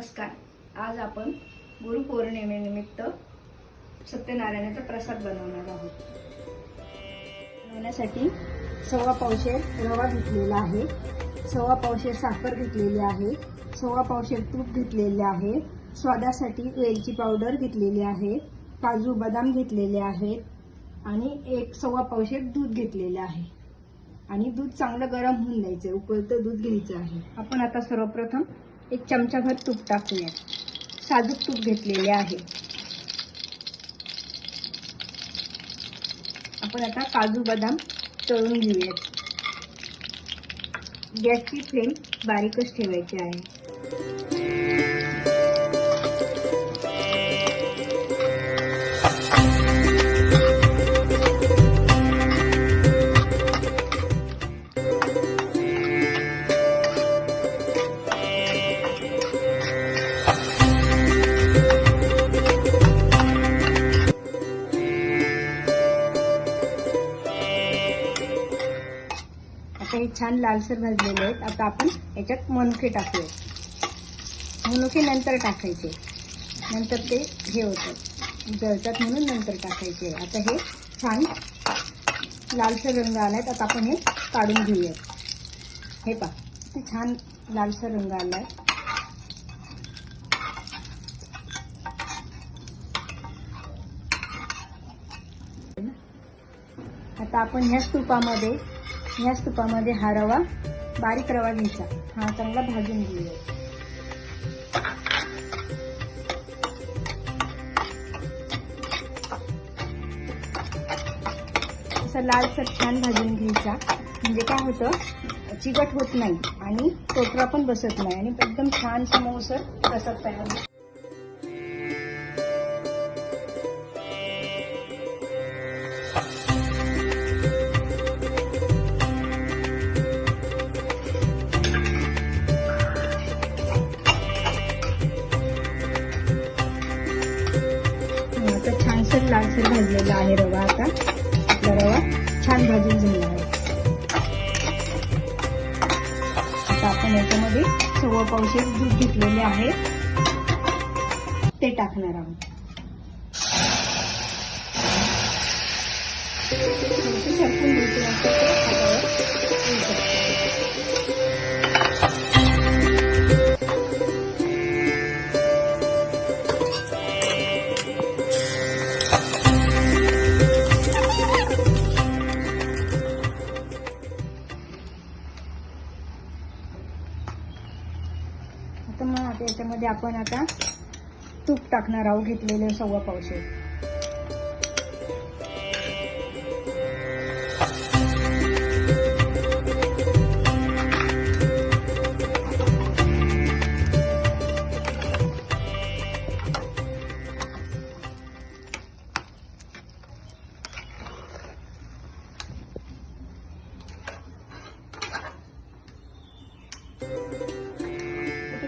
नमस्कार. आज आपण गुरुपौर्णिमेनिमित्त सत्यनारायणाचा प्रसाद बनवणार आहोत. बनवण्यासाठी 1.25 पावशेर रवा घेतलेला आहे, 1.25 पावशेर साखर घेतलेली आहे, 1.25 पावशेर तूप घेतलेले आहे, स्वादासाठी वेलची पावडर घेतलेली आहे, काजू बदाम घेतलेले आहेत आणि 1.25 पावशेर दूध घेतलेले आहे. आणि दूध चांगलं गरम होऊन द्यायचं, उकळतं दूध घ्यायचं आहे. आपण आता सर्वप्रथम 1 चमचाभर तूप टाकूया. साजूक तूप घेतलेले आहे. आपण आता काजू बदाम तळून घेऊयात. गॅसची फ्लेम बारीकच ठेवायची आहे. आता हे छान लालसर भाजलेले आहेत. आता आपण याच्यात मनुके टाकूया. मनुके नंतर टाकायचे, नंतर ते हे होतात, जळतात म्हणून नंतर टाकायचे. आता हे छान लालसर रंग आलाय. आता आपण हे काढून घेऊया. हे पहा, ते छान लालसर रंग आलाय. आता आपण ह्याच तुपामध्ये हा रवा, बारीक रवा घ्यायचा, हा चांगला भाजून घेऊया. असं लालसर छान भाजून घ्यायचा, म्हणजे काय होतं, चिकट होत नाही आणि टोटरा पण बसत नाही आणि एकदम छान मऊसर प्रसाद तयार होतो. आता छानसर लालसर भाजलेला आहे रवा. आता आपला रवा छान भाजून झाला आहे. आता आपण याच्यामध्ये 1.25 पावशेर दूध घेतलेले आहे, ते टाकणार आहोत. सरकून मग याच्यामध्ये आपण आता तूप टाकणार आहोत, घेतलेले 1.25 पावशेर.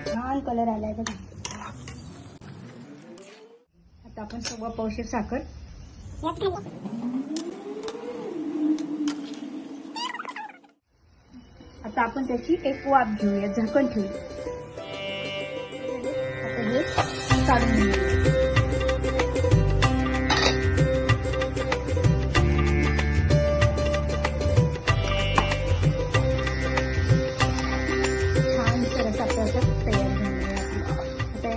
छान कलर आलाय बघा. आता आपण 1.25 पावशेर साखर, आता आपण त्याची एक वाफ घेऊया, झाकण ठेवू. आता हे काढून घेऊया.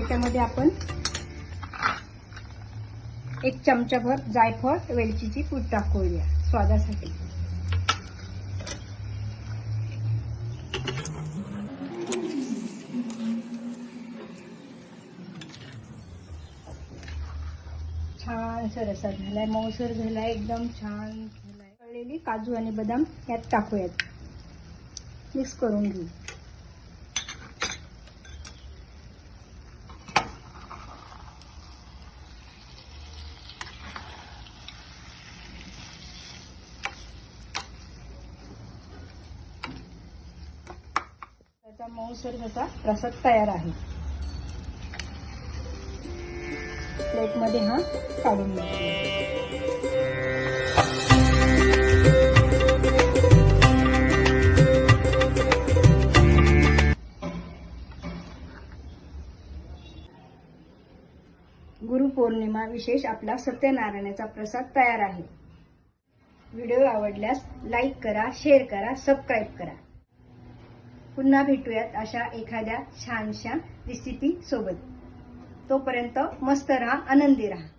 त्यामध्ये आपण 1 चमचाभर जायफळ, वेलचीची पूड टाकूया स्वादासाठी. छान रसा झालाय, मऊसर झालाय, एकदम छान झालाय. तळलेली काजू आणि बदाम यात टाकूयात, मिक्स करून घेऊ. त्याचा मऊसर असा प्रसाद तयार आहे. प्लेटमध्ये हा काढून घेऊया. गुरुपौर्णिमा विशेष आपला सत्यनारायणाचा प्रसाद तयार आहे. व्हिडिओ आवडल्यास लाईक करा, शेअर करा, सबस्क्राईब करा. पुन्हा भेटूयात अशा एखाद्या छानशा रेसिपी सोबत. तोपर्यंत मस्त राहा, आनंदी राहा.